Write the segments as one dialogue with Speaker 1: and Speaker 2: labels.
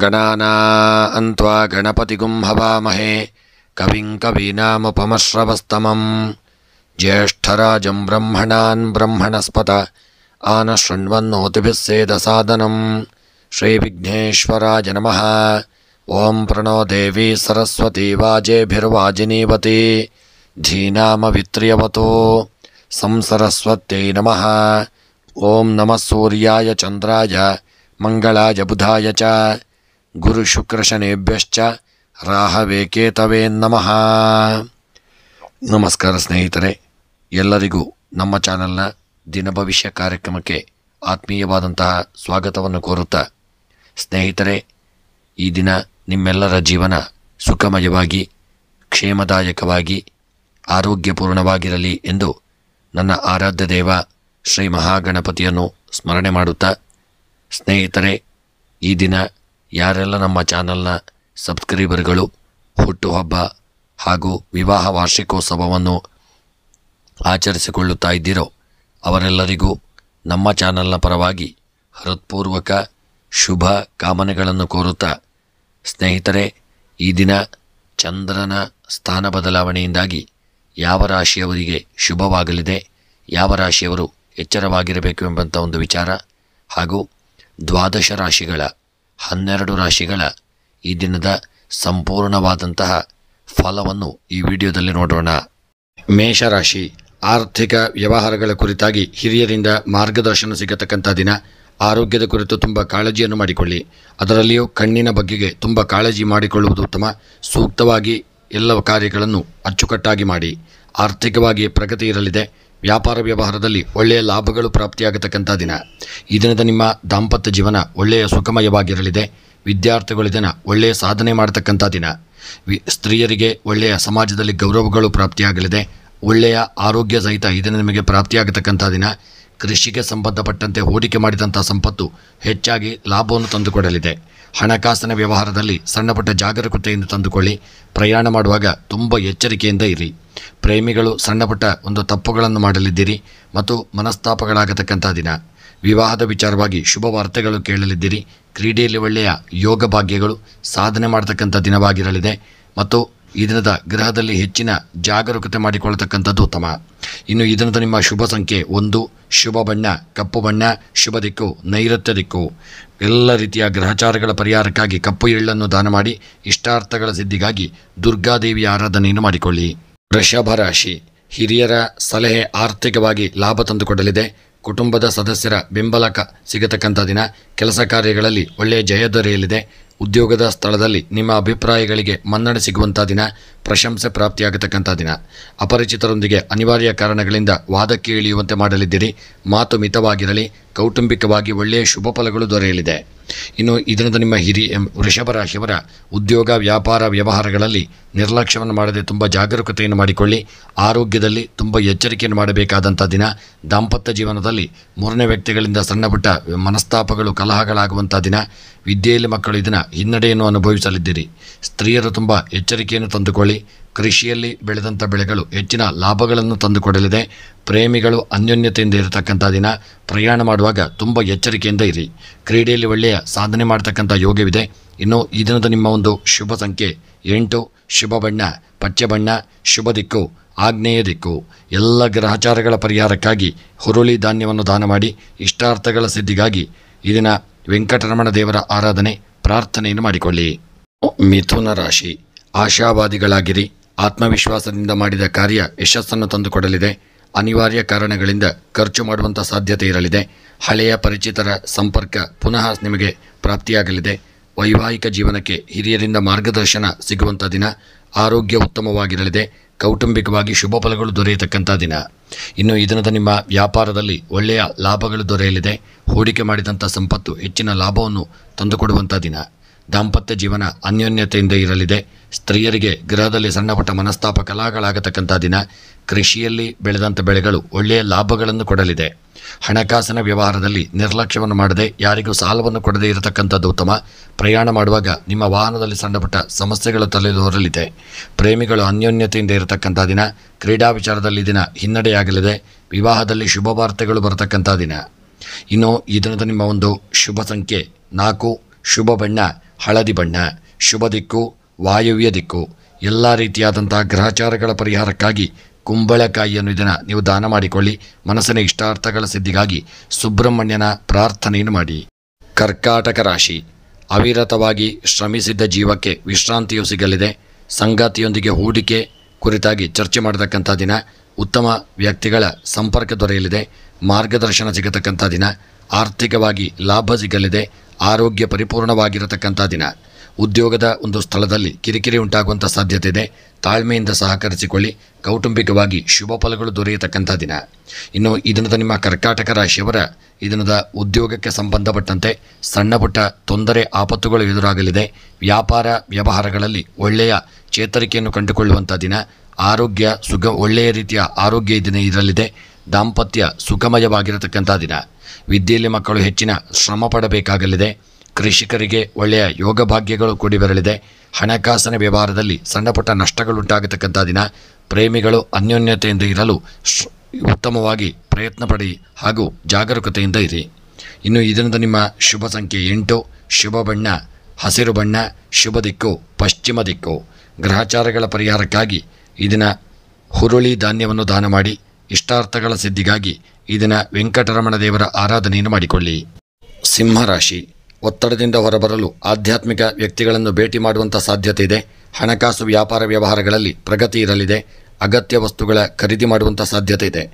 Speaker 1: ಗಣಾನಾನ್ತ್ವಾ ಗಣಪತಿಗುಂ ಹವಾಮಹೇ ಕವಿಂ ಕವೀನಾಮುಪಮಶ್ರವಸ್ತಮಂ ಜ್ಯೇಷ್ಠರಾಜಂ ಬ್ರಹ್ಮಣಾನ್ ಬ್ರಹ್ಮಣಸ್ಪತ ಆನಶೃಣ್ವನ್ನೋತಿಭಿಃ ಸೇದಸಾದನಂ ಶ್ರೀ ವಿಘ್ನೇಶ್ವರಾಯ ನಮಃ. ಓಂ ಪ್ರಣೋ ದೇವಿ ಸರಸ್ವತಿ ವಾಜೇಭಿರ್ವಾಜಿನೀವತಿ ಧೀನಾಮವಿತ್ರ್ಯವತೋ ಸಂಸರಸ್ವತ್ಯೈ ನಮಃ. ಓಂ ನಮಃ ಸೂರ್ಯಾಯ ಚಂದ್ರಾಯ ಮಂಗಳಾಯ ಬುಧಾಯ ಚ ಗುರುಶುಕ್ರಶನೇಭ್ಯಶ್ಚ ರಾಹವೇ ಕೇತವೇ ನಮಃ. ನಮಸ್ಕಾರ ಸ್ನೇಹಿತರೆ, ಎಲ್ಲರಿಗೂ ನಮ್ಮ ಚಾನಲ್ನ ದಿನ ಭವಿಷ್ಯ ಕಾರ್ಯಕ್ರಮಕ್ಕೆ ಆತ್ಮೀಯವಾದಂತಹ ಸ್ವಾಗತವನ್ನು ಕೋರುತ್ತಾ, ಸ್ನೇಹಿತರೆ, ಈ ದಿನ ನಿಮ್ಮೆಲ್ಲರ ಜೀವನ ಸುಖಮಯವಾಗಿ ಕ್ಷೇಮದಾಯಕವಾಗಿ ಆರೋಗ್ಯಪೂರ್ಣವಾಗಿರಲಿ ಎಂದು ನನ್ನ ಆರಾಧ್ಯ ದೇವ ಶ್ರೀ ಮಹಾಗಣಪತಿಯನ್ನು ಸ್ಮರಣೆ ಮಾಡುತ್ತಾ, ಸ್ನೇಹಿತರೆ, ಈ ದಿನ ಯಾರೆಲ್ಲ ನಮ್ಮ ಚಾನಲ್ನ ಸಬ್ಸ್ಕ್ರೈಬರ್ಗಳು ಹುಟ್ಟುಹಬ್ಬ ಹಾಗೂ ವಿವಾಹ ವಾರ್ಷಿಕೋತ್ಸವವನ್ನು ಆಚರಿಸಿಕೊಳ್ಳುತ್ತಾ ಇದ್ದೀರೋ ಅವರೆಲ್ಲರಿಗೂ ನಮ್ಮ ಚಾನಲ್ನ ಪರವಾಗಿ ಹೃತ್ಪೂರ್ವಕ ಶುಭ ಕಾಮನೆಗಳನ್ನು ಕೋರುತ್ತಾ, ಸ್ನೇಹಿತರೆ, ಈ ದಿನ ಚಂದ್ರನ ಸ್ಥಾನ ಬದಲಾವಣೆಯಿಂದಾಗಿ ಯಾವ ರಾಶಿಯವರಿಗೆ ಶುಭವಾಗಲಿದೆ, ಯಾವ ರಾಶಿಯವರು ಎಚ್ಚರವಾಗಿರಬೇಕು ಎಂಬಂಥ ಒಂದು ವಿಚಾರ ಹಾಗೂ 12 ರಾಶಿಗಳ 12 ರಾಶಿಗಳ ಈ ದಿನದ ಸಂಪೂರ್ಣವಾದಂತಹ ಫಲವನ್ನು ಈ ವಿಡಿಯೋದಲ್ಲಿ ನೋಡೋಣ. ಮೇಷರಾಶಿ, ಆರ್ಥಿಕ ವ್ಯವಹಾರಗಳ ಕುರಿತಾಗಿ ಹಿರಿಯರಿಂದ ಮಾರ್ಗದರ್ಶನ ಸಿಗತಕ್ಕಂಥ ದಿನ. ಆರೋಗ್ಯದ ಕುರಿತು ತುಂಬ ಕಾಳಜಿಯನ್ನು ಮಾಡಿಕೊಳ್ಳಿ. ಅದರಲ್ಲಿಯೂ ಕಣ್ಣಿನ ಬಗ್ಗೆಗೆ ತುಂಬ ಕಾಳಜಿ ಮಾಡಿಕೊಳ್ಳುವುದು ಉತ್ತಮ. ಸೂಕ್ತವಾಗಿ ಎಲ್ಲ ಕಾರ್ಯಗಳನ್ನು ಅಚ್ಚುಕಟ್ಟಾಗಿ ಮಾಡಿ. ಆರ್ಥಿಕವಾಗಿ ಪ್ರಗತಿ ಇರಲಿದೆ. ವ್ಯಾಪಾರ ವ್ಯವಹಾರದಲ್ಲಿ ಒಳ್ಳೆಯ ಲಾಭಗಳು ಪ್ರಾಪ್ತಿಯಾಗತಕ್ಕಂಥ ದಿನ. ಈ ದಿನದ ನಿಮ್ಮ ದಾಂಪತ್ಯ ಜೀವನ ಒಳ್ಳೆಯ ಸುಖಮಯವಾಗಿರಲಿದೆ. ವಿದ್ಯಾರ್ಥಿಗಳು ದಿನ ಒಳ್ಳೆಯ ಸಾಧನೆ ಮಾಡತಕ್ಕಂಥ ದಿನ. ಸ್ತ್ರೀಯರಿಗೆ ಒಳ್ಳೆಯ ಸಮಾಜದಲ್ಲಿ ಗೌರವಗಳು ಪ್ರಾಪ್ತಿಯಾಗಲಿದೆ. ಒಳ್ಳೆಯ ಆರೋಗ್ಯ ಸಹಿತ ಈ ದಿನ ನಿಮಗೆ ಪ್ರಾಪ್ತಿಯಾಗತಕ್ಕಂಥ ದಿನ. ಕೃಷಿಗೆ ಸಂಬಂಧಪಟ್ಟಂತೆ ಹೂಡಿಕೆ ಮಾಡಿದಂಥ ಸಂಪತ್ತು ಹೆಚ್ಚಾಗಿ ಲಾಭವನ್ನು ತಂದುಕೊಡಲಿದೆ. ಹಣಕಾಸಿನ ವ್ಯವಹಾರದಲ್ಲಿ ಸಣ್ಣಪುಟ್ಟ ಜಾಗರೂಕತೆಯಿಂದ ತಂದುಕೊಳ್ಳಿ. ಪ್ರಯಾಣ ಮಾಡುವಾಗ ತುಂಬ ಎಚ್ಚರಿಕೆಯಿಂದ ಇರಿ. ಪ್ರೇಮಿಗಳು ಸಣ್ಣಪುಟ್ಟ ಒಂದು ತಪ್ಪುಗಳನ್ನು ಮಾಡಲಿದ್ದೀರಿ ಮತ್ತು ಮನಸ್ತಾಪಗಳಾಗತಕ್ಕಂಥ ದಿನ. ವಿವಾಹದ ವಿಚಾರವಾಗಿ ಶುಭ ವಾರ್ತೆಗಳು ಕೇಳಲಿದ್ದೀರಿ. ಕ್ರೀಡೆಯಲ್ಲಿ ಒಳ್ಳೆಯ ಯೋಗ ಭಾಗ್ಯಗಳು ಸಾಧನೆ ಮಾಡತಕ್ಕಂಥ ದಿನವಾಗಿರಲಿದೆ ಮತ್ತು ಈ ದಿನದ ಗ್ರಹದಲ್ಲಿ ಹೆಚ್ಚಿನ ಜಾಗರೂಕತೆ ಮಾಡಿಕೊಳ್ಳತಕ್ಕಂಥದ್ದು ಉತ್ತಮ. ಇನ್ನು ಈ ದಿನದ ನಿಮ್ಮ ಶುಭ ಸಂಖ್ಯೆ 1, ಶುಭ ಬಣ್ಣ ಕಪ್ಪು ಬಣ್ಣ, ಶುಭ ದಿಕ್ಕು ನೈಋತ್ಯ ದಿಕ್ಕು. ಎಲ್ಲ ರೀತಿಯ ಗ್ರಹಚಾರಗಳ ಪರಿಹಾರಕ್ಕಾಗಿ ಕಪ್ಪು ಎಳ್ಳನ್ನು ದಾನ ಮಾಡಿ ಇಷ್ಟಾರ್ಥಗಳ ಸಿದ್ಧಿಗಾಗಿ ದುರ್ಗಾದೇವಿಯ ಆರಾಧನೆಯನ್ನು ಮಾಡಿಕೊಳ್ಳಿ. ವೃಷಭ ರಾಶಿ, ಹಿರಿಯರ ಸಲಹೆ ಆರ್ಥಿಕವಾಗಿ ಲಾಭ ತಂದುಕೊಡಲಿದೆ. ಕುಟುಂಬದ ಸದಸ್ಯರ ಬೆಂಬಲ ಸಿಗತಕ್ಕಂಥ ದಿನ. ಕೆಲಸ ಕಾರ್ಯಗಳಲ್ಲಿ ಒಳ್ಳೆಯ ಜಯ ದೊರೆಯಲಿದೆ. ಉದ್ಯೋಗದ ಸ್ಥಳದಲ್ಲಿ ನಿಮ್ಮ ಅಭಿಪ್ರಾಯಗಳಿಗೆ ಮನ್ನಣೆ ಸಿಗುವಂಥ ದಿನ. ಪ್ರಶಂಸೆ ಪ್ರಾಪ್ತಿಯಾಗತಕ್ಕಂಥ ದಿನ. ಅಪರಿಚಿತರೊಂದಿಗೆ ಅನಿವಾರ್ಯ ಕಾರಣಗಳಿಂದ ವಾದಕ್ಕೆ ಇಳಿಯುವಂತೆ ಮಾಡಲಿದ್ದೀರಿ. ಮಾತು ಮಿತವಾಗಿರಲಿ. ಕೌಟುಂಬಿಕವಾಗಿ ಒಳ್ಳೆಯ ಶುಭ ಫಲಗಳು ದೊರೆಯಲಿದೆ. ಇನ್ನು ಈ ದಿನದ ನಿಮ್ಮ ವೃಷಭ ರಾಶಿಯವರ ಉದ್ಯೋಗ ವ್ಯಾಪಾರ ವ್ಯವಹಾರಗಳಲ್ಲಿ ನಿರ್ಲಕ್ಷ್ಯವನ್ನು ಮಾಡದೆ ತುಂಬ ಜಾಗರೂಕತೆಯನ್ನು ಮಾಡಿಕೊಳ್ಳಿ. ಆರೋಗ್ಯದಲ್ಲಿ ತುಂಬ ಎಚ್ಚರಿಕೆಯನ್ನು ಮಾಡಬೇಕಾದಂಥ ದಿನ. ದಾಂಪತ್ಯ ಜೀವನದಲ್ಲಿ ಮೂರನೇ ವ್ಯಕ್ತಿಗಳಿಂದ ಸಣ್ಣಪುಟ್ಟ ಮನಸ್ತಾಪಗಳು ಕಲಹಗಳಾಗುವಂಥ ದಿನ. ವಿದ್ಯೆಯಲ್ಲಿ ಮಕ್ಕಳು ಇದನ್ನು ಹಿನ್ನಡೆಯನ್ನು ಅನುಭವಿಸಲಿದ್ದೀರಿ. ಸ್ತ್ರೀಯರು ತುಂಬ ಎಚ್ಚರಿಕೆಯನ್ನು ತಂದುಕೊಳ್ಳಿ. ಕೃಷಿಯಲ್ಲಿ ಬೆಳೆದಂಥ ಬೆಳೆಗಳು ಹೆಚ್ಚಿನ ಲಾಭಗಳನ್ನು ತಂದುಕೊಡಲಿದೆ. ಪ್ರೇಮಿಗಳು ಅನ್ಯೋನ್ಯತೆಯಿಂದ ಇರತಕ್ಕಂಥ ದಿನ. ಪ್ರಯಾಣ ಮಾಡುವಾಗ ತುಂಬ ಎಚ್ಚರಿಕೆಯಿಂದ ಇರಿ. ಕ್ರೀಡೆಯಲ್ಲಿ ಒಳ್ಳೆಯ ಸಾಧನೆ ಮಾಡತಕ್ಕಂಥ ಯೋಗವಿದೆ. ಇನ್ನು ಈ ದಿನದ ನಿಮ್ಮ ಒಂದು ಶುಭ ಸಂಖ್ಯೆ 8, ಶುಭ ಬಣ್ಣ ಪಚ್ಚೆ ಬಣ್ಣ, ಶುಭ ದಿಕ್ಕು ಆಗ್ನೇಯ ದಿಕ್ಕು. ಎಲ್ಲ ಗ್ರಹಚಾರಗಳ ಪರಿಹಾರಕ್ಕಾಗಿ ಹುರುಳಿ ಧಾನ್ಯವನ್ನು ದಾನ ಮಾಡಿ ಇಷ್ಟಾರ್ಥಗಳ ಸಿದ್ಧಿಗಾಗಿ ಈ ದಿನ ವೆಂಕಟರಮಣ ದೇವರ ಆರಾಧನೆ ಪ್ರಾರ್ಥನೆಯನ್ನು ಮಾಡಿಕೊಳ್ಳಿ. ಮಿಥುನ ರಾಶಿ, ಆಶಾವಾದಿಗಳಾಗಿರಿ. ಆತ್ಮವಿಶ್ವಾಸದಿಂದ ಮಾಡಿದ ಕಾರ್ಯ ಯಶಸ್ಸನ್ನು ತಂದುಕೊಡಲಿದೆ. ಅನಿವಾರ್ಯ ಕಾರಣಗಳಿಂದ ಖರ್ಚು ಮಾಡುವಂಥ ಸಾಧ್ಯತೆ ಇರಲಿದೆ. ಹಳೆಯ ಪರಿಚಿತರ ಸಂಪರ್ಕ ಪುನಃ ನಿಮಗೆ ಪ್ರಾಪ್ತಿಯಾಗಲಿದೆ. ವೈವಾಹಿಕ ಜೀವನಕ್ಕೆ ಹಿರಿಯರಿಂದ ಮಾರ್ಗದರ್ಶನ ಸಿಗುವಂಥ ದಿನ. ಆರೋಗ್ಯ ಉತ್ತಮವಾಗಿರಲಿದೆ. ಕೌಟುಂಬಿಕವಾಗಿ ಶುಭ ಫಲಗಳು ದೊರೆಯತಕ್ಕಂಥ ದಿನ. ಇನ್ನು ಈ ದಿನದ ನಿಮ್ಮ ವ್ಯಾಪಾರದಲ್ಲಿ ಒಳ್ಳೆಯ ಲಾಭಗಳು ದೊರೆಯಲಿದೆ. ಹೂಡಿಕೆ ಮಾಡಿದಂಥ ಸಂಪತ್ತು ಹೆಚ್ಚಿನ ಲಾಭವನ್ನು ತಂದುಕೊಡುವಂಥ ದಿನ. ದಾಂಪತ್ಯ ಜೀವನ ಅನ್ಯೋನ್ಯತೆಯಿಂದ ಇರಲಿದೆ. ಸ್ತ್ರೀಯರಿಗೆ ಗೃಹದಲ್ಲಿ ಸಣ್ಣಪುಟ್ಟ ಮನಸ್ತಾಪ ಕಲಹಗಳಾಗತಕ್ಕಂಥ ದಿನ. ಕೃಷಿಯಲ್ಲಿ ಬೆಳೆದಂಥ ಬೆಳೆಗಳು ಒಳ್ಳೆಯ ಲಾಭಗಳನ್ನು ಕೊಡಲಿದೆ. ಹಣಕಾಸಿನ ವ್ಯವಹಾರದಲ್ಲಿ ನಿರ್ಲಕ್ಷ್ಯವನ್ನು ಮಾಡದೆ ಯಾರಿಗೂ ಸಾಲವನ್ನು ಕೊಡದೇ ಇರತಕ್ಕಂಥದ್ದು ಉತ್ತಮ. ಪ್ರಯಾಣ ಮಾಡುವಾಗ ನಿಮ್ಮ ವಾಹನದಲ್ಲಿ ಸಣ್ಣಪುಟ್ಟ ಸಮಸ್ಯೆಗಳು ತಲೆದೋರಲಿದೆ. ಪ್ರೇಮಿಗಳು ಅನ್ಯೋನ್ಯತೆಯಿಂದ ಇರತಕ್ಕಂಥ ದಿನ. ಕ್ರೀಡಾ ವಿಚಾರದಲ್ಲಿ ದಿನ ಹಿನ್ನಡೆಯಾಗಲಿದೆ. ವಿವಾಹದಲ್ಲಿ ಶುಭ ವಾರ್ತೆಗಳು ಬರತಕ್ಕಂಥ ದಿನ. ಇನ್ನು ಈ ದಿನದ ನಿಮ್ಮ ಒಂದು ಶುಭ ಸಂಖ್ಯೆ 4, ಶುಭ ಬಣ್ಣ ಹಳದಿ ಬಣ್ಣ. ಶುಭ ದಿಕ್ಕು ವಾಯವ್ಯ ದಿಕ್ಕು. ಎಲ್ಲ ರೀತಿಯಾದಂಥ ಗ್ರಹಚಾರಗಳ ಪರಿಹಾರಕ್ಕಾಗಿ ಕುಂಬಳಕಾಯಿಯನ್ನು ಇದನ್ನು ನೀವು ದಾನ ಮಾಡಿಕೊಳ್ಳಿ. ಮನಸ್ಸಿನ ಇಷ್ಟಾರ್ಥಗಳ ಸಿದ್ಧಿಗಾಗಿ ಸುಬ್ರಹ್ಮಣ್ಯನ ಪ್ರಾರ್ಥನೆಯನ್ನು ಮಾಡಿ. ಕರ್ಕಾಟಕ ರಾಶಿ. ಅವಿರತವಾಗಿ ಶ್ರಮಿಸಿದ್ದ ಜೀವಕ್ಕೆ ವಿಶ್ರಾಂತಿಯೂ ಸಿಗಲಿದೆ. ಸಂಗಾತಿಯೊಂದಿಗೆ ಹೂಡಿಕೆ ಕುರಿತಾಗಿ ಚರ್ಚೆ ಮಾಡತಕ್ಕಂಥ ದಿನ. ಉತ್ತಮ ವ್ಯಕ್ತಿಗಳ ಸಂಪರ್ಕ ದೊರೆಯಲಿದೆ. ಮಾರ್ಗದರ್ಶನ ಸಿಗತಕ್ಕಂಥ ದಿನ. ಆರ್ಥಿಕವಾಗಿ ಲಾಭ ಸಿಗಲಿದೆ. ಆರೋಗ್ಯ ಪರಿಪೂರ್ಣವಾಗಿರತಕ್ಕಂಥ ದಿನ. ಉದ್ಯೋಗದ ಒಂದು ಸ್ಥಳದಲ್ಲಿ ಕಿರಿಕಿರಿ ಉಂಟಾಗುವಂಥ ಸಾಧ್ಯತೆ ಇದೆ. ತಾಳ್ಮೆಯಿಂದ ಸಹಕರಿಸಿಕೊಳ್ಳಿ. ಕೌಟುಂಬಿಕವಾಗಿ ಶುಭ ಫಲಗಳು ದೊರೆಯತಕ್ಕಂಥ ದಿನ. ಇನ್ನು ಈ ದಿನದ ನಿಮ್ಮ ಕರ್ಕಾಟಕ ರಾಶಿಯವರ ಈ ದಿನದ ಉದ್ಯೋಗಕ್ಕೆ ಸಂಬಂಧಪಟ್ಟಂತೆ ಸಣ್ಣ ಪುಟ್ಟ ತೊಂದರೆ ಆಪತ್ತುಗಳು ಎದುರಾಗಲಿದೆ. ವ್ಯಾಪಾರ ವ್ಯವಹಾರಗಳಲ್ಲಿ ಒಳ್ಳೆಯ ಚೇತರಿಕೆಯನ್ನು ಕಂಡುಕೊಳ್ಳುವಂಥ ದಿನ. ಆರೋಗ್ಯ ಒಳ್ಳೆಯ ರೀತಿಯ ಆರೋಗ್ಯ ದಿನ ಇರಲಿದೆ. ದಾಂಪತ್ಯ ಸುಖಮಯವಾಗಿರತಕ್ಕಂಥ ದಿನ. ವಿದ್ಯೆಯಲ್ಲಿ ಮಕ್ಕಳು ಹೆಚ್ಚಿನ ಶ್ರಮ ಪಡಬೇಕಾಗಲಿದೆ. ಕೃಷಿಕರಿಗೆ ಒಳ್ಳೆಯ ಯೋಗ ಭಾಗ್ಯಗಳು ಕೂಡಿ ಬರಲಿದೆ. ಹಣಕಾಸಿನ ವ್ಯವಹಾರದಲ್ಲಿ ಸಣ್ಣ ಪುಟ್ಟ ನಷ್ಟಗಳುಂಟಾಗತಕ್ಕಂಥ ದಿನ. ಪ್ರೇಮಿಗಳು ಅನ್ಯೋನ್ಯತೆಯಿಂದ ಇರಲು ಉತ್ತಮವಾಗಿ ಪ್ರಯತ್ನ ಪಡಿ ಹಾಗೂ ಜಾಗರೂಕತೆಯಿಂದ ಇರಿ. ಇನ್ನು ಈ ದಿನದ ನಿಮ್ಮ ಶುಭ ಸಂಖ್ಯೆ 8. ಶುಭ ಬಣ್ಣ ಹಸಿರು ಬಣ್ಣ. ಶುಭ ದಿಕ್ಕು ಪಶ್ಚಿಮ ದಿಕ್ಕು. ಗ್ರಹಚಾರಗಳ ಪರಿಹಾರಕ್ಕಾಗಿ ಈ ದಿನ ಹುರುಳಿ ಧಾನ್ಯವನ್ನು ದಾನ ಮಾಡಿ. ಇಷ್ಟಾರ್ಥಗಳ ಸಿದ್ಧಿಗಾಗಿ ಈ ದಿನ ವೆಂಕಟರಮಣ ದೇವರ ಆರಾಧನೆಯನ್ನು ಮಾಡಿಕೊಳ್ಳಿ. ಸಿಂಹರಾಶಿ. ಒತ್ತಡದಿಂದ ಹೊರಬರಲು ಆಧ್ಯಾತ್ಮಿಕ ವ್ಯಕ್ತಿಗಳನ್ನು ಭೇಟಿ ಮಾಡುವಂಥ ಸಾಧ್ಯತೆ ಇದೆ. ಹಣಕಾಸು ವ್ಯಾಪಾರ ವ್ಯವಹಾರಗಳಲ್ಲಿ ಪ್ರಗತಿ ಇರಲಿದೆ. ಅಗತ್ಯ ವಸ್ತುಗಳ ಖರೀದಿ ಮಾಡುವಂಥ ಸಾಧ್ಯತೆ ಇದೆ.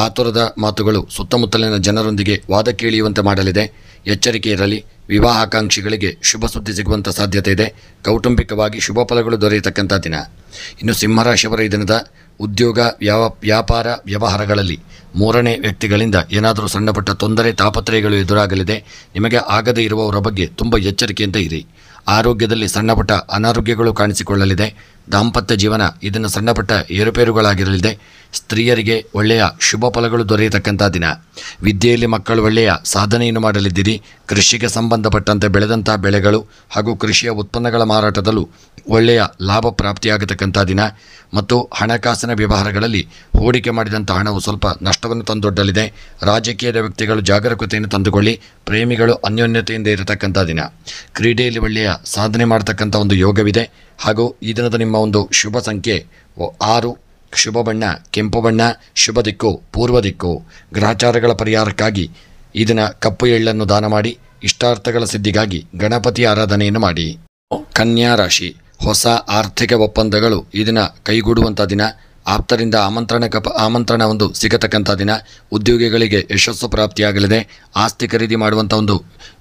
Speaker 1: ಆತುರದ ಮಾತುಗಳು ಸುತ್ತಮುತ್ತಲಿನ ಜನರೊಂದಿಗೆ ವಾದ ಕೇಳಿಯುವಂತೆ ಮಾಡಲಿದೆ. ಎಚ್ಚರಿಕೆ ಇರಲಿ. ವಿವಾಹಾಕಾಂಕ್ಷಿಗಳಿಗೆ ಶುಭ ಸುದ್ದಿ ಸಿಗುವಂಥ ಸಾಧ್ಯತೆ ಇದೆ. ಕೌಟುಂಬಿಕವಾಗಿ ಶುಭ ಫಲಗಳು ದೊರೆಯತಕ್ಕಂಥ ದಿನ. ಇನ್ನು ಸಿಂಹರಾಶಿಯವರ ಈ ದಿನದ ಉದ್ಯೋಗ ವ್ಯಾಪಾರ ವ್ಯವಹಾರಗಳಲ್ಲಿ ಮೂರನೇ ವ್ಯಕ್ತಿಗಳಿಂದ ಏನಾದರೂ ಸಣ್ಣಪುಟ್ಟ ತೊಂದರೆ ತಾಪತ್ರಯಗಳು ಎದುರಾಗಲಿದೆ. ನಿಮಗೆ ಆಗದೇ ಇರುವವರ ಬಗ್ಗೆ ತುಂಬ ಎಚ್ಚರಿಕೆಯಿಂದ ಇರಿ. ಆರೋಗ್ಯದಲ್ಲಿ ಸಣ್ಣಪುಟ್ಟ ಅನಾರೋಗ್ಯಗಳು ಕಾಣಿಸಿಕೊಳ್ಳಲಿದೆ. ದಾಂಪತ್ಯ ಜೀವನ ಇದನ್ನು ಸಣ್ಣಪುಟ್ಟ ಏರುಪೇರುಗಳಾಗಿರಲಿದೆ. ಸ್ತ್ರೀಯರಿಗೆ ಒಳ್ಳೆಯ ಶುಭ ಫಲಗಳು ದೊರೆಯತಕ್ಕಂಥ ದಿನ. ವಿದ್ಯೆಯಲ್ಲಿ ಮಕ್ಕಳು ಒಳ್ಳೆಯ ಸಾಧನೆಯನ್ನು ಮಾಡಲಿದ್ದೀರಿ. ಕೃಷಿಗೆ ಸಂಬಂಧಪಟ್ಟಂತೆ ಬೆಳೆದಂಥ ಬೆಳೆಗಳು ಹಾಗೂ ಕೃಷಿಯ ಉತ್ಪನ್ನಗಳ ಮಾರಾಟದಲ್ಲೂ ಒಳ್ಳೆಯ ಲಾಭ ಪ್ರಾಪ್ತಿಯಾಗತಕ್ಕಂಥ ದಿನ. ಮತ್ತು ಹಣಕಾಸಿನ ವ್ಯವಹಾರಗಳಲ್ಲಿ ಹೂಡಿಕೆ ಮಾಡಿದಂಥ ಹಣವು ಸ್ವಲ್ಪ ನಷ್ಟವನ್ನು ತಂದೊಡ್ಡಲಿದೆ. ರಾಜಕೀಯದ ವ್ಯಕ್ತಿಗಳು ಜಾಗರೂಕತೆಯನ್ನು ತಂದುಕೊಳ್ಳಿ. ಪ್ರೇಮಿಗಳು ಅನ್ಯೋನ್ಯತೆಯಿಂದ ಇರತಕ್ಕಂಥ ದಿನ. ಕ್ರೀಡೆಯಲ್ಲಿ ಒಳ್ಳೆಯ ಸಾಧನೆ ಮಾಡತಕ್ಕಂಥ ಒಂದು ಯೋಗವಿದೆ. ಹಾಗೂ ಈ ದಿನದ ನಿಮ್ಮ ಒಂದು ಶುಭ ಸಂಖ್ಯೆ 6. ಶುಭ ಬಣ್ಣ ಕೆಂಪು ಬಣ್ಣ. ಶುಭ ದಿಕ್ಕು ಪೂರ್ವ ದಿಕ್ಕು. ಗ್ರಹಚಾರಗಳ ಪರಿಹಾರಕ್ಕಾಗಿ ಈ ದಿನ ಕಪ್ಪು ಎಳ್ಳನ್ನು ದಾನ ಮಾಡಿ. ಇಷ್ಟಾರ್ಥಗಳ ಸಿದ್ಧಿಗಾಗಿ ಗಣಪತಿ ಆರಾಧನೆಯನ್ನು ಮಾಡಿ. ಕನ್ಯಾ ರಾಶಿ. ಹೊಸ ಆರ್ಥಿಕ ಒಪ್ಪಂದಗಳು ಈ ದಿನ ಕೈಗೂಡುವಂಥ ದಿನ. ಆಪ್ತರಿಂದ ಆಮಂತ್ರಣ ಒಂದು ಸಿಗತಕ್ಕಂಥ ದಿನ. ಉದ್ಯೋಗಿಗಳಿಗೆ ಯಶಸ್ಸು ಪ್ರಾಪ್ತಿಯಾಗಲಿದೆ. ಆಸ್ತಿ ಖರೀದಿ ಮಾಡುವಂಥ ಒಂದು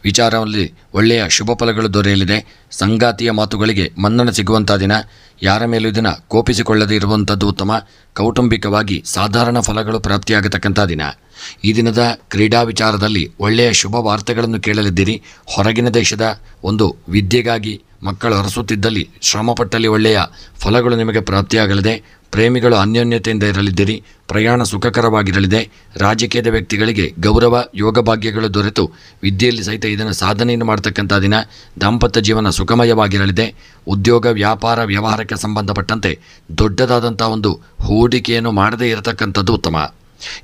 Speaker 1: ವಿಚಾರದಲ್ಲಿ ಒಳ್ಳೆಯ ಶುಭ ಫಲಗಳು ದೊರೆಯಲಿದೆ. ಸಂಗಾತಿಯ ಮಾತುಗಳಿಗೆ ಮನ್ನಣೆ ಸಿಗುವಂಥ ದಿನ. ಯಾರ ಮೇಲೂ ದಿನ ಕೋಪಿಸಿಕೊಳ್ಳದೇ ಇರುವಂಥದ್ದು ಉತ್ತಮ. ಕೌಟುಂಬಿಕವಾಗಿ ಸಾಧಾರಣ ಫಲಗಳು ಪ್ರಾಪ್ತಿಯಾಗತಕ್ಕಂಥ ದಿನ. ಈ ದಿನದ ಕ್ರೀಡಾ ವಿಚಾರದಲ್ಲಿ ಒಳ್ಳೆಯ ಶುಭ ವಾರ್ತೆಗಳನ್ನು ಕೇಳಲಿದ್ದೀರಿ. ಹೊರಗಿನ ದೇಶದ ಒಂದು ವಿದ್ಯೆಗಾಗಿ ಮಕ್ಕಳು ಹರಸುತ್ತಿದ್ದಲ್ಲಿ ಶ್ರಮಪಟ್ಟಲ್ಲಿ ಒಳ್ಳೆಯ ಫಲಗಳು ನಿಮಗೆ ಪ್ರಾಪ್ತಿಯಾಗಲಿದೆ. ಪ್ರೇಮಿಗಳು ಅನ್ಯೋನ್ಯತೆಯಿಂದ ಇರಲಿದ್ದೀರಿ. ಪ್ರಯಾಣ ಸುಖಕರವಾಗಿರಲಿದೆ. ರಾಜಕೀಯದ ವ್ಯಕ್ತಿಗಳಿಗೆ ಗೌರವ ಯೋಗ ಭಾಗ್ಯಗಳು ದೊರೆತು ವಿದ್ಯೆಯಲ್ಲಿ ಸಹಿತ ಇದನ್ನು ಸಾಧನೆಯನ್ನು ಮಾಡ್ತಕ್ಕಂಥ ದಿನ. ದಾಂಪತ್ಯ ಜೀವನ ಸುಖಮಯವಾಗಿರಲಿದೆ. ಉದ್ಯೋಗ ವ್ಯಾಪಾರ ವ್ಯವಹಾರಕ್ಕೆ ಸಂಬಂಧಪಟ್ಟಂತೆ ದೊಡ್ಡದಾದಂಥ ಒಂದು ಹೂಡಿಕೆಯನ್ನು ಮಾಡದೇ ಇರತಕ್ಕಂಥದ್ದು ಉತ್ತಮ.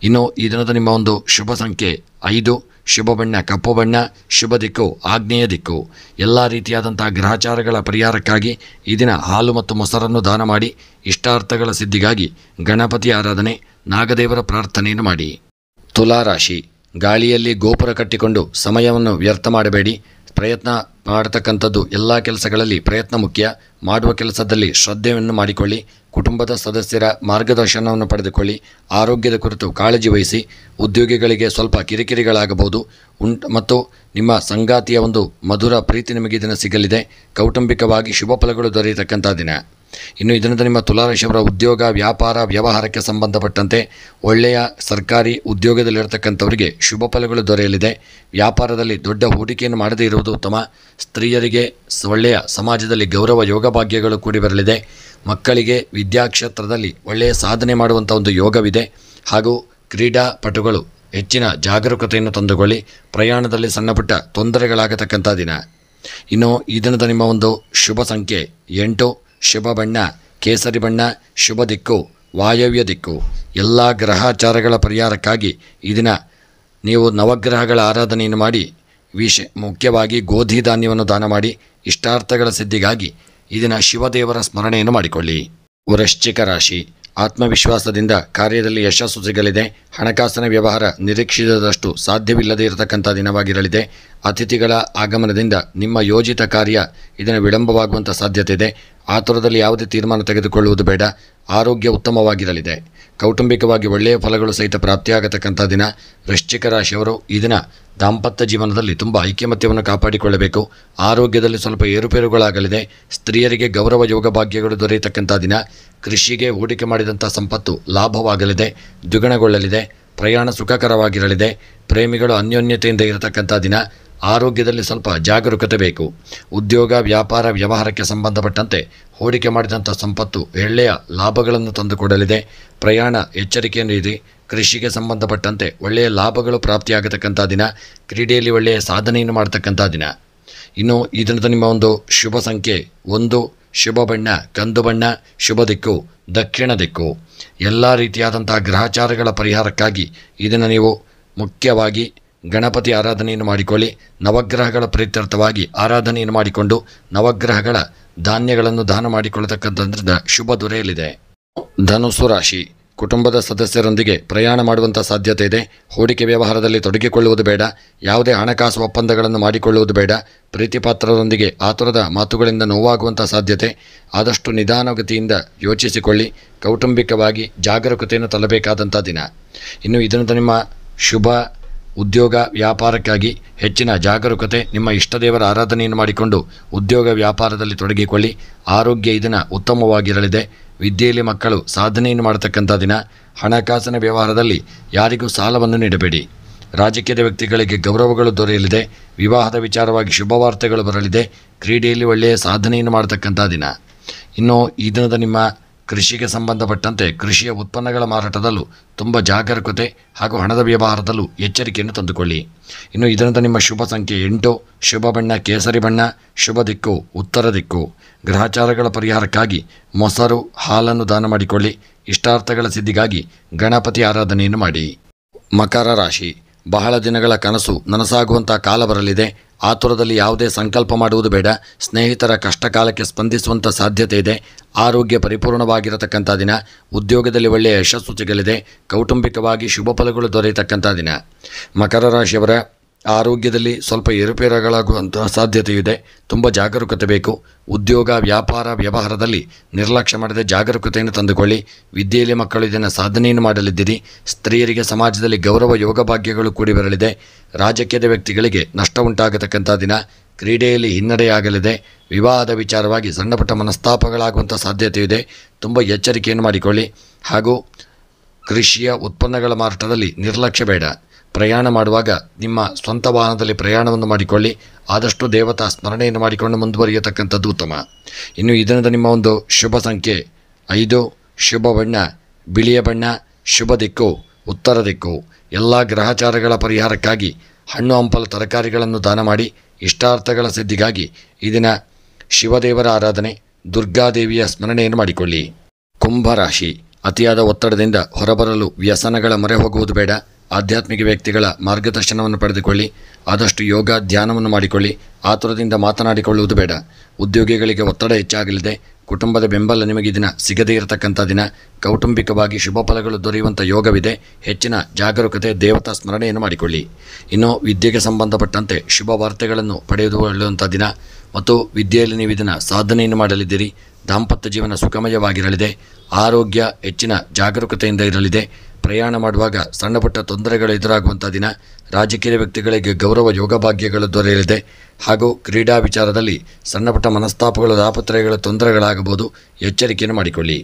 Speaker 1: ಇನ್ನು ಈ ದಿನದ ನಿಮ್ಮ ಒಂದು ಶುಭ ಸಂಖ್ಯೆ 5. ಶುಭ ಬಣ್ಣ ಕಪ್ಪು ಬಣ್ಣ. ಶುಭ ದಿಕ್ಕು ಆಗ್ನೇಯ ದಿಕ್ಕು. ಎಲ್ಲ ರೀತಿಯಾದಂಥ ಗ್ರಹಚಾರಗಳ ಪರಿಹಾರಕ್ಕಾಗಿ ಈ ದಿನ ಹಾಲು ಮತ್ತು ಮೊಸರನ್ನು ದಾನ ಮಾಡಿ. ಇಷ್ಟಾರ್ಥಗಳ ಸಿದ್ಧಿಗಾಗಿ ಗಣಪತಿ ಆರಾಧನೆ ನಾಗದೇವರ ಪ್ರಾರ್ಥನೆಯನ್ನು ಮಾಡಿ. ತುಲಾರಾಶಿ. ಗಾಳಿಯಲ್ಲಿ ಗೋಪುರ ಕಟ್ಟಿಕೊಂಡು ಸಮಯವನ್ನು ವ್ಯರ್ಥ ಮಾಡಬೇಡಿ. ಪ್ರಯತ್ನ ಮಾಡತಕ್ಕಂಥದ್ದು ಎಲ್ಲ ಕೆಲಸಗಳಲ್ಲಿ ಪ್ರಯತ್ನ ಮುಖ್ಯ. ಮಾಡುವ ಕೆಲಸದಲ್ಲಿ ಶ್ರದ್ಧೆಯನ್ನು ಮಾಡಿಕೊಳ್ಳಿ. ಕುಟುಂಬದ ಸದಸ್ಯರ ಮಾರ್ಗದರ್ಶನವನ್ನು ಪಡೆದುಕೊಳ್ಳಿ. ಆರೋಗ್ಯದ ಕುರಿತು ಕಾಳಜಿ ವಹಿಸಿ. ಉದ್ಯೋಗಿಗಳಿಗೆ ಸ್ವಲ್ಪ ಕಿರಿಕಿರಿಗಳಾಗಬಹುದು ಮತ್ತು ನಿಮ್ಮ ಸಂಗಾತಿಯ ಒಂದು ಮಧುರ ಪ್ರೀತಿ ನಿಮಗೆ ದಿನ ಸಿಗಲಿದೆ. ಕೌಟುಂಬಿಕವಾಗಿ ಶುಭ ಫಲಗಳು ದೊರೆಯತಕ್ಕಂಥ ದಿನ. ಇನ್ನು ಇದರಿಂದ ನಿಮ್ಮ ತುಲಾರಾಶಿಯವರ ಉದ್ಯೋಗ ವ್ಯಾಪಾರ ವ್ಯವಹಾರಕ್ಕೆ ಸಂಬಂಧಪಟ್ಟಂತೆ ಒಳ್ಳೆಯ ಸರ್ಕಾರಿ ಉದ್ಯೋಗದಲ್ಲಿರತಕ್ಕಂಥವರಿಗೆ ಶುಭ ಫಲಗಳು ದೊರೆಯಲಿದೆ. ವ್ಯಾಪಾರದಲ್ಲಿ ದೊಡ್ಡ ಹೂಡಿಕೆಯನ್ನು ಮಾಡದೇ ಇರುವುದು ಉತ್ತಮ. ಸ್ತ್ರೀಯರಿಗೆ ಒಳ್ಳೆಯ ಸಮಾಜದಲ್ಲಿ ಗೌರವ ಯೋಗ ಭಾಗ್ಯಗಳು ಕೂಡಿ ಬರಲಿದೆ. ಮಕ್ಕಳಿಗೆ ವಿದ್ಯಾಕ್ಷೇತ್ರದಲ್ಲಿ ಒಳ್ಳೆಯ ಸಾಧನೆ ಮಾಡುವಂಥ ಒಂದು ಯೋಗವಿದೆ. ಹಾಗೂ ಕ್ರೀಡಾಪಟುಗಳು ಹೆಚ್ಚಿನ ಜಾಗರೂಕತೆಯನ್ನು ತಂದುಕೊಳ್ಳಿ. ಪ್ರಯಾಣದಲ್ಲಿ ಸಣ್ಣಪುಟ್ಟ ತೊಂದರೆಗಳಾಗತಕ್ಕಂಥ ದಿನ. ಇನ್ನು ಈ ದಿನದ ನಿಮ್ಮ ಒಂದು ಶುಭ ಸಂಖ್ಯೆ 8. ಶುಭ ಬಣ್ಣ ಕೇಸರಿ ಬಣ್ಣ. ಶುಭ ದಿಕ್ಕು ವಾಯವ್ಯ ದಿಕ್ಕು. ಎಲ್ಲ ಗ್ರಹಚಾರಗಳ ಪರಿಹಾರಕ್ಕಾಗಿ ಈ ದಿನ ನೀವು ನವಗ್ರಹಗಳ ಆರಾಧನೆಯನ್ನು ಮಾಡಿ ಮುಖ್ಯವಾಗಿ ಗೋಧಿ ಧಾನ್ಯವನ್ನು ದಾನ ಮಾಡಿ ಇಷ್ಟಾರ್ಥಗಳ ಸಿದ್ಧಿಗಾಗಿ ಈ ದಿನ ಶಿವದೇವರ ಸ್ಮರಣೆಯನ್ನು ಮಾಡಿಕೊಳ್ಳಿ. ವೃಶ್ಚಿಕ ರಾಶಿ. ಆತ್ಮವಿಶ್ವಾಸದಿಂದ ಕಾರ್ಯದಲ್ಲಿ ಯಶಸ್ಸು ಸಿಗಲಿದೆ. ಹಣಕಾಸಿನ ವ್ಯವಹಾರ ನಿರೀಕ್ಷಿಸಿದಷ್ಟು ಸಾಧ್ಯವಿಲ್ಲದೆ ಇರತಕ್ಕಂಥ ದಿನವಾಗಿರಲಿದೆ. ಅತಿಥಿಗಳ ಆಗಮನದಿಂದ ನಿಮ್ಮ ಯೋಜಿತ ಕಾರ್ಯ ಇದನ್ನು ವಿಳಂಬವಾಗುವಂಥ ಸಾಧ್ಯತೆ ಇದೆ. ಆತುರದಲ್ಲಿ ಯಾವುದೇ ತೀರ್ಮಾನ ತೆಗೆದುಕೊಳ್ಳುವುದು ಬೇಡ. ಆರೋಗ್ಯ ಉತ್ತಮವಾಗಿರಲಿದೆ. ಕೌಟುಂಬಿಕವಾಗಿ ಒಳ್ಳೆಯ ಫಲಗಳು ಸಹಿತ ಪ್ರಾಪ್ತಿಯಾಗತಕ್ಕಂಥ ದಿನ. ವೃಶ್ಚಿಕ ರಾಶಿಯವರು ಈ ದಿನ ದಾಂಪತ್ಯ ಜೀವನದಲ್ಲಿ ತುಂಬ ಐಕ್ಯಮತ್ಯವನ್ನು ಕಾಪಾಡಿಕೊಳ್ಳಬೇಕು. ಆರೋಗ್ಯದಲ್ಲಿ ಸ್ವಲ್ಪ ಏರುಪೇರುಗಳಾಗಲಿದೆ. ಸ್ತ್ರೀಯರಿಗೆ ಗೌರವ ಯೋಗ ಭಾಗ್ಯಗಳು ದೊರೆಯತಕ್ಕಂಥ ದಿನ. ಕೃಷಿಗೆ ಹೂಡಿಕೆ ಮಾಡಿದಂಥ ಸಂಪತ್ತು ಲಾಭವಾಗಲಿದೆ, ದ್ವಿಗುಣಗೊಳ್ಳಲಿದೆ. ಪ್ರಯಾಣ ಸುಖಕರವಾಗಿರಲಿದೆ. ಪ್ರೇಮಿಗಳು ಅನ್ಯೋನ್ಯತೆಯಿಂದ ಇರತಕ್ಕಂಥ ದಿನ. ಆರೋಗ್ಯದಲ್ಲಿ ಸ್ವಲ್ಪ ಜಾಗರೂಕತೆ ಬೇಕು. ಉದ್ಯೋಗ ವ್ಯಾಪಾರ ವ್ಯವಹಾರಕ್ಕೆ ಸಂಬಂಧಪಟ್ಟಂತೆ ಹೂಡಿಕೆ ಮಾಡಿದಂಥ ಸಂಪತ್ತು ಒಳ್ಳೆಯ ಲಾಭಗಳನ್ನು ತಂದುಕೊಡಲಿದೆ. ಪ್ರಯಾಣ ಎಚ್ಚರಿಕೆಯನ್ನು ಇರಿ. ಕೃಷಿಗೆ ಸಂಬಂಧಪಟ್ಟಂತೆ ಒಳ್ಳೆಯ ಲಾಭಗಳು ಪ್ರಾಪ್ತಿಯಾಗತಕ್ಕಂಥ ದಿನ. ಕ್ರೀಡೆಯಲ್ಲಿ ಒಳ್ಳೆಯ ಸಾಧನೆಯನ್ನು ಮಾಡತಕ್ಕಂಥ ದಿನ. ಇನ್ನು ಈ ದಿನದ ನಿಮ್ಮ ಒಂದು ಶುಭ ಸಂಖ್ಯೆ 1, ಶುಭ ಬಣ್ಣ ಕಂದು ಬಣ್ಣ, ಶುಭ ದಿಕ್ಕು ದಕ್ಷಿಣ ದಿಕ್ಕು. ಎಲ್ಲ ರೀತಿಯಾದಂಥ ಗ್ರಹಚಾರಗಳ ಪರಿಹಾರಕ್ಕಾಗಿ ಈ ದಿನ ನೀವು ಮುಖ್ಯವಾಗಿ ಗಣಪತಿ ಆರಾಧನೆಯನ್ನು ಮಾಡಿಕೊಳ್ಳಿ. ನವಗ್ರಹಗಳ ಪ್ರೀತ್ಯರ್ಥವಾಗಿ ಆರಾಧನೆಯನ್ನು ಮಾಡಿಕೊಂಡು ನವಗ್ರಹಗಳ ಧಾನ್ಯಗಳನ್ನು ದಾನ ಮಾಡಿಕೊಳ್ಳತಕ್ಕಂಥದ್ರಿಂದ ಶುಭ ದೊರೆಯಲಿದೆ. ಧನುಸ್ಸು ರಾಶಿ. ಕುಟುಂಬದ ಸದಸ್ಯರೊಂದಿಗೆ ಪ್ರಯಾಣ ಮಾಡುವಂಥ ಸಾಧ್ಯತೆ ಇದೆ. ಹೂಡಿಕೆ ವ್ಯವಹಾರದಲ್ಲಿ ತೊಡಗಿಕೊಳ್ಳುವುದು ಬೇಡ. ಯಾವುದೇ ಹಣಕಾಸು ಒಪ್ಪಂದಗಳನ್ನು ಮಾಡಿಕೊಳ್ಳುವುದು ಬೇಡ. ಪ್ರೀತಿಪಾತ್ರರೊಂದಿಗೆ ಆತುರದ ಮಾತುಗಳಿಂದ ನೋವಾಗುವಂಥ ಸಾಧ್ಯತೆ. ಆದಷ್ಟು ನಿಧಾನಗತಿಯಿಂದ ಯೋಚಿಸಿಕೊಳ್ಳಿ. ಕೌಟುಂಬಿಕವಾಗಿ ಜಾಗರೂಕತೆಯನ್ನು ತರಬೇಕಾದಂಥ ದಿನ. ಇನ್ನು ಇದರಿಂದ ನಿಮ್ಮ ಶುಭ ಉದ್ಯೋಗ ವ್ಯಾಪಾರಕ್ಕಾಗಿ ಹೆಚ್ಚಿನ ಜಾಗರೂಕತೆ. ನಿಮ್ಮ ಇಷ್ಟದೇವರ ಆರಾಧನೆಯನ್ನು ಮಾಡಿಕೊಂಡು ಉದ್ಯೋಗ ವ್ಯಾಪಾರದಲ್ಲಿ ತೊಡಗಿಕೊಳ್ಳಿ. ಆರೋಗ್ಯ ಇದನ್ನು ಉತ್ತಮವಾಗಿರಲಿದೆ. ವಿದ್ಯೆಯಲ್ಲಿ ಮಕ್ಕಳು ಸಾಧನೆಯನ್ನು ಮಾಡತಕ್ಕಂಥ ದಿನ. ಹಣಕಾಸಿನ ವ್ಯವಹಾರದಲ್ಲಿ ಯಾರಿಗೂ ಸಾಲವನ್ನು ನೀಡಬೇಡಿ. ರಾಜಕೀಯದ ವ್ಯಕ್ತಿಗಳಿಗೆ ಗೌರವಗಳು ದೊರೆಯಲಿದೆ. ವಿವಾಹದ ವಿಚಾರವಾಗಿ ಶುಭವಾರ್ತೆಗಳು ಬರಲಿದೆ. ಕ್ರೀಡೆಯಲ್ಲಿ ಒಳ್ಳೆಯ ಸಾಧನೆಯನ್ನು ಮಾಡತಕ್ಕಂಥ ದಿನ. ಇನ್ನು ಈ ದಿನದ ನಿಮ್ಮ ಕೃಷಿಗೆ ಸಂಬಂಧಪಟ್ಟಂತೆ ಕೃಷಿಯ ಉತ್ಪನ್ನಗಳ ಮಾರಾಟದಲ್ಲೂ ತುಂಬ ಜಾಗರೂಕತೆ ಹಾಗೂ ಹಣದ ವ್ಯವಹಾರದಲ್ಲೂ ಎಚ್ಚರಿಕೆಯನ್ನು ತಂದುಕೊಳ್ಳಿ. ಇನ್ನು ಇದರಿಂದ ನಿಮ್ಮ ಶುಭ ಸಂಖ್ಯೆ 8, ಶುಭ ಬಣ್ಣ ಕೇಸರಿ ಬಣ್ಣ, ಶುಭ ದಿಕ್ಕು ಉತ್ತರ ದಿಕ್ಕು. ಗ್ರಹಚಾರಗಳ ಪರಿಹಾರಕ್ಕಾಗಿ ಮೊಸರು ಹಾಲನ್ನು ದಾನ ಮಾಡಿಕೊಳ್ಳಿ. ಇಷ್ಟಾರ್ಥಗಳ ಸಿದ್ಧಿಗಾಗಿ ಗಣಪತಿ ಆರಾಧನೆಯನ್ನು ಮಾಡಿ. ಮಕರ ರಾಶಿ. ಬಹಳ ದಿನಗಳ ಕನಸು ನನಸಾಗುವಂಥ ಕಾಲ ಬರಲಿದೆ. ಆತುರದಲ್ಲಿ ಯಾವುದೇ ಸಂಕಲ್ಪ ಮಾಡುವುದು ಬೇಡ. ಸ್ನೇಹಿತರ ಕಷ್ಟ ಕಾಲಕ್ಕೆ ಸ್ಪಂದಿಸುವಂಥ ಸಾಧ್ಯತೆ ಇದೆ. ಆರೋಗ್ಯ ಪರಿಪೂರ್ಣವಾಗಿರತಕ್ಕಂಥ ದಿನ. ಉದ್ಯೋಗದಲ್ಲಿ ಒಳ್ಳೆಯ ಯಶಸ್ಸು ಸಿಗಲಿದೆ. ಕೌಟುಂಬಿಕವಾಗಿ ಶುಭ ಫಲಗಳು ದೊರೆಯತಕ್ಕಂಥ ದಿನ. ಮಕರ ರಾಶಿಯವರ ಆರೋಗ್ಯದಲ್ಲಿ ಸ್ವಲ್ಪ ಏರುಪೇರುಗಳಾಗುವಂಥ ಸಾಧ್ಯತೆಯಿದೆ. ತುಂಬ ಜಾಗರೂಕತೆ ಬೇಕು. ಉದ್ಯೋಗ ವ್ಯಾಪಾರ ವ್ಯವಹಾರದಲ್ಲಿ ನಿರ್ಲಕ್ಷ್ಯ ಮಾಡದೆ ಜಾಗರೂಕತೆಯನ್ನು ತಂದುಕೊಳ್ಳಿ. ವಿದ್ಯೆಯಲ್ಲಿ ಮಕ್ಕಳು ಇದನ್ನು ಸಾಧನೆಯನ್ನು ಮಾಡಲಿದ್ದೀರಿ. ಸ್ತ್ರೀಯರಿಗೆ ಸಮಾಜದಲ್ಲಿ ಗೌರವ ಯೋಗ ಭಾಗ್ಯಗಳು ಕೂಡಿ ಬರಲಿದೆ. ರಾಜಕೀಯದ ವ್ಯಕ್ತಿಗಳಿಗೆ ನಷ್ಟ ಉಂಟಾಗತಕ್ಕಂಥ ದಿನ. ಕ್ರೀಡೆಯಲ್ಲಿ ಹಿನ್ನಡೆಯಾಗಲಿದೆ. ವಿವಾಹದ ವಿಚಾರವಾಗಿ ಸಣ್ಣಪುಟ್ಟ ಮನಸ್ತಾಪಗಳಾಗುವಂಥ ಸಾಧ್ಯತೆಯಿದೆ. ತುಂಬ ಎಚ್ಚರಿಕೆಯನ್ನು ಮಾಡಿಕೊಳ್ಳಿ. ಹಾಗೂ ಕೃಷಿಯ ಉತ್ಪನ್ನಗಳ ಮಾರಾಟದಲ್ಲಿ ನಿರ್ಲಕ್ಷ್ಯ ಬೇಡ. ಪ್ರಯಾಣ ಮಾಡುವಾಗ ನಿಮ್ಮ ಸ್ವಂತ ವಾಹನದಲ್ಲಿ ಪ್ರಯಾಣವನ್ನು ಮಾಡಿಕೊಳ್ಳಿ. ಆದಷ್ಟು ದೇವತಾ ಸ್ಮರಣೆಯನ್ನು ಮಾಡಿಕೊಂಡು ಮುಂದುವರಿಯತಕ್ಕಂಥದ್ದು ಉತ್ತಮ. ಇನ್ನು ಈ ದಿನದ ನಿಮ್ಮ ಒಂದು ಶುಭ ಸಂಖ್ಯೆ 5, ಶುಭ ಬಣ್ಣ ಬಿಳಿಯ ಬಣ್ಣ, ಶುಭ ದಿಕ್ಕು ಉತ್ತರ ದಿಕ್ಕು. ಎಲ್ಲ ಗ್ರಹಚಾರಗಳ ಪರಿಹಾರಕ್ಕಾಗಿ ಹಣ್ಣು ಹಂಪಲು ತರಕಾರಿಗಳನ್ನು ದಾನ ಮಾಡಿ ಇಷ್ಟಾರ್ಥಗಳ ಸಿದ್ಧಿಗಾಗಿ ಈ ದಿನ ಶಿವದೇವರ ಆರಾಧನೆ, ದುರ್ಗಾದೇವಿಯ ಸ್ಮರಣೆಯನ್ನು ಮಾಡಿಕೊಳ್ಳಿ. ಕುಂಭರಾಶಿ. ಅತಿಯಾದ ಒತ್ತಡದಿಂದ ಹೊರಬರಲು ವ್ಯಸನಗಳ ಮೊರೆ ಹೋಗುವುದು ಬೇಡ. ಆಧ್ಯಾತ್ಮಿಕ ವ್ಯಕ್ತಿಗಳ ಮಾರ್ಗದರ್ಶನವನ್ನು ಪಡೆದುಕೊಳ್ಳಿ. ಆದಷ್ಟು ಯೋಗ ಧ್ಯಾನವನ್ನು ಮಾಡಿಕೊಳ್ಳಿ. ಆತುರದಿಂದ ಮಾತನಾಡಿಕೊಳ್ಳುವುದು ಬೇಡ. ಉದ್ಯೋಗಿಗಳಿಗೆ ಒತ್ತಡ ಹೆಚ್ಚಾಗಲಿದೆ. ಕುಟುಂಬದ ಬೆಂಬಲ ನಿಮಗೆ ದಿನ ಸಿಗದೇ ಇರತಕ್ಕಂಥ ದಿನ. ಕೌಟುಂಬಿಕವಾಗಿ ಶುಭ ಫಲಗಳು ದೊರೆಯುವಂಥ ಯೋಗವಿದೆ. ಹೆಚ್ಚಿನ ಜಾಗರೂಕತೆ ದೇವತಾ ಸ್ಮರಣೆಯನ್ನು ಮಾಡಿಕೊಳ್ಳಿ. ಇನ್ನು ವಿದ್ಯೆಗೆ ಸಂಬಂಧಪಟ್ಟಂತೆ ಶುಭ ವಾರ್ತೆಗಳನ್ನು ಪಡೆದುಕೊಳ್ಳುವಂಥ ದಿನ ಮತ್ತು ವಿದ್ಯೆಯಲ್ಲಿ ನೀವು ಇದನ್ನು ಸಾಧನೆಯನ್ನು ಮಾಡಲಿದ್ದೀರಿ. ದಾಂಪತ್ಯ ಜೀವನ ಸುಖಮಯವಾಗಿರಲಿದೆ. ಆರೋಗ್ಯ ಹೆಚ್ಚಿನ ಜಾಗರೂಕತೆಯಿಂದ ಇರಲಿದೆ. ಪ್ರಯಾಣ ಮಾಡುವಾಗ ಸಣ್ಣ ಪುಟ್ಟ ತೊಂದರೆಗಳು ಎದುರಾಗುವಂಥ ದಿನ. ರಾಜಕೀಯ ವ್ಯಕ್ತಿಗಳಿಗೆ ಗೌರವ ಯೋಗ ಭಾಗ್ಯಗಳು ದೊರೆಯಲಿದೆ. ಹಾಗೂ ಕ್ರೀಡಾ ವಿಚಾರದಲ್ಲಿ ಸಣ್ಣ ಪುಟ್ಟ ಮನಸ್ತಾಪಗಳು ತಾಪತ್ರಯಗಳ ತೊಂದರೆಗಳಾಗಬಹುದು. ಎಚ್ಚರಿಕೆಯನ್ನು ಮಾಡಿಕೊಳ್ಳಿ.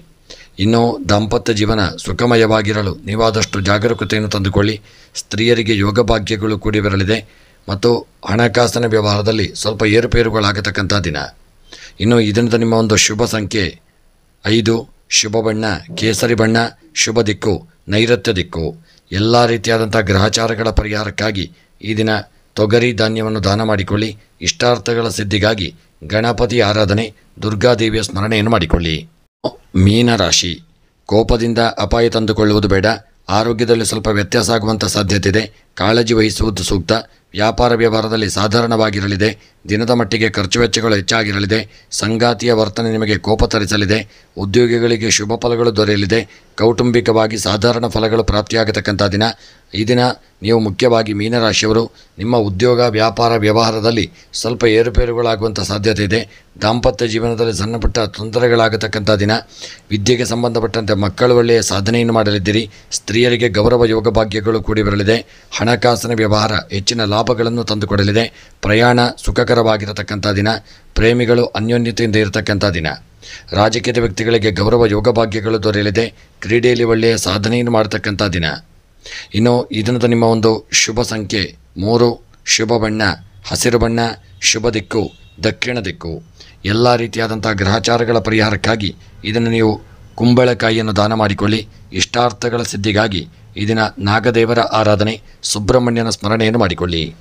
Speaker 1: ಇನ್ನು ದಾಂಪತ್ಯ ಜೀವನ ಸುಖಮಯವಾಗಿರಲು ನೀವಾದಷ್ಟು ಜಾಗರೂಕತೆಯನ್ನು ತಂದುಕೊಳ್ಳಿ. ಸ್ತ್ರೀಯರಿಗೆ ಯೋಗ ಭಾಗ್ಯಗಳು ಕೂಡಿ ಬರಲಿದೆ ಮತ್ತು ಹಣಕಾಸಿನ ವ್ಯವಹಾರದಲ್ಲಿ ಸ್ವಲ್ಪ ಏರುಪೇರುಗಳಾಗತಕ್ಕಂಥ ದಿನ. ಇನ್ನು ಇದರಿಂದ ನಿಮ್ಮ ಒಂದು ಶುಭ ಸಂಖ್ಯೆ 5, ಶುಭ ಬಣ್ಣ ಕೇಸರಿ ಬಣ್ಣ, ಶುಭ ದಿಕ್ಕು ನೈಋತ್ಯ ದಿಕ್ಕು. ಎಲ್ಲ ರೀತಿಯಾದಂಥ ಗ್ರಹಚಾರಗಳ ಪರಿಹಾರಕ್ಕಾಗಿ ಈ ದಿನ ತೊಗರಿ ಧಾನ್ಯವನ್ನು ದಾನ ಮಾಡಿಕೊಳ್ಳಿ. ಇಷ್ಟಾರ್ಥಗಳ ಸಿದ್ಧಿಗಾಗಿ ಗಣಪತಿ ಆರಾಧನೆ, ದುರ್ಗಾದೇವಿಯ ಸ್ಮರಣೆಯನ್ನು ಮಾಡಿಕೊಳ್ಳಿ. ಮೀನರಾಶಿ. ಕೋಪದಿಂದ ಅಪಾಯ ತಂದುಕೊಳ್ಳುವುದು ಬೇಡ. ಆರೋಗ್ಯದಲ್ಲಿ ಸ್ವಲ್ಪ ವ್ಯತ್ಯಾಸ ಆಗುವಂಥ ಸಾಧ್ಯತೆ ಇದೆ. ಕಾಳಜಿ ವಹಿಸುವುದು ಸೂಕ್ತ. ವ್ಯಾಪಾರ ವ್ಯವಹಾರದಲ್ಲಿ ಸಾಧಾರಣವಾಗಿರಲಿದೆ. ದಿನದ ಮಟ್ಟಿಗೆ ಖರ್ಚು ವೆಚ್ಚಗಳು ಹೆಚ್ಚಾಗಿರಲಿದೆ. ಸಂಗಾತಿಯ ವರ್ತನೆ ನಿಮಗೆ ಕೋಪ ತರಿಸಲಿದೆ. ಉದ್ಯೋಗಿಗಳಿಗೆ ಶುಭ ಫಲಗಳು ದೊರೆಯಲಿದೆ. ಕೌಟುಂಬಿಕವಾಗಿ ಸಾಧಾರಣ ಫಲಗಳು ಪ್ರಾಪ್ತಿಯಾಗತಕ್ಕಂಥ ದಿನ. ಈ ದಿನ ನೀವು ಮುಖ್ಯವಾಗಿ ಮೀನರಾಶಿಯವರು ನಿಮ್ಮ ಉದ್ಯೋಗ ವ್ಯಾಪಾರ ವ್ಯವಹಾರದಲ್ಲಿ ಸ್ವಲ್ಪ ಏರುಪೇರುಗಳಾಗುವಂಥ ಸಾಧ್ಯತೆ ಇದೆ. ದಾಂಪತ್ಯ ಜೀವನದಲ್ಲಿ ಸಣ್ಣಪುಟ್ಟ ತೊಂದರೆಗಳಾಗತಕ್ಕಂಥ ದಿನ. ವಿದ್ಯೆಗೆ ಸಂಬಂಧಪಟ್ಟಂತೆ ಮಕ್ಕಳು ಒಳ್ಳೆಯ ಸಾಧನೆಯನ್ನು ಮಾಡಲಿದ್ದೀರಿ. ಸ್ತ್ರೀಯರಿಗೆ ಗೌರವ ಯೋಗ ಭಾಗ್ಯಗಳು ಕೂಡಿ ಬರಲಿದೆ. ಹಣಕಾಸಿನ ವ್ಯವಹಾರ ಹೆಚ್ಚಿನ ಲಾಭಗಳನ್ನು ತಂದುಕೊಡಲಿದೆ. ಪ್ರಯಾಣ ಸುಖಕರವಾಗಿರತಕ್ಕಂಥ ದಿನ. ಪ್ರೇಮಿಗಳು ಅನ್ಯೋನ್ಯತೆಯಿಂದ ಇರತಕ್ಕಂಥ ದಿನ. ರಾಜಕೀಯದ ವ್ಯಕ್ತಿಗಳಿಗೆ ಗೌರವ ಯೋಗ ಭಾಗ್ಯಗಳು ದೊರೆಯಲಿದೆ. ಕ್ರೀಡೆಯಲ್ಲಿ ಒಳ್ಳೆಯ ಸಾಧನೆಯನ್ನು ಮಾಡತಕ್ಕಂಥ ದಿನ. ಇನ್ನು ಈ ದಿನದ ನಿಮ್ಮ ಒಂದು ಶುಭ ಸಂಖ್ಯೆ 3, ಶುಭ ಬಣ್ಣ ಹಸಿರು ಬಣ್ಣ, ಶುಭ ದಿಕ್ಕು ದಕ್ಷಿಣ ದಿಕ್ಕು. ಎಲ್ಲ ರೀತಿಯಾದಂಥ ಗ್ರಹಚಾರಗಳ ಪರಿಹಾರಕ್ಕಾಗಿ ಇದನ್ನು ನೀವು ಕುಂಬಳಕಾಯಿಯನ್ನು ದಾನ ಮಾಡಿಕೊಳ್ಳಿ. ಇಷ್ಟಾರ್ಥಗಳ ಸಿದ್ಧಿಗಾಗಿ ಈ ದಿನ ನಾಗದೇವರ ಆರಾಧನೆ, ಸುಬ್ರಹ್ಮಣ್ಯನ ಸ್ಮರಣೆಯನ್ನು ಮಾಡಿಕೊಳ್ಳಿ.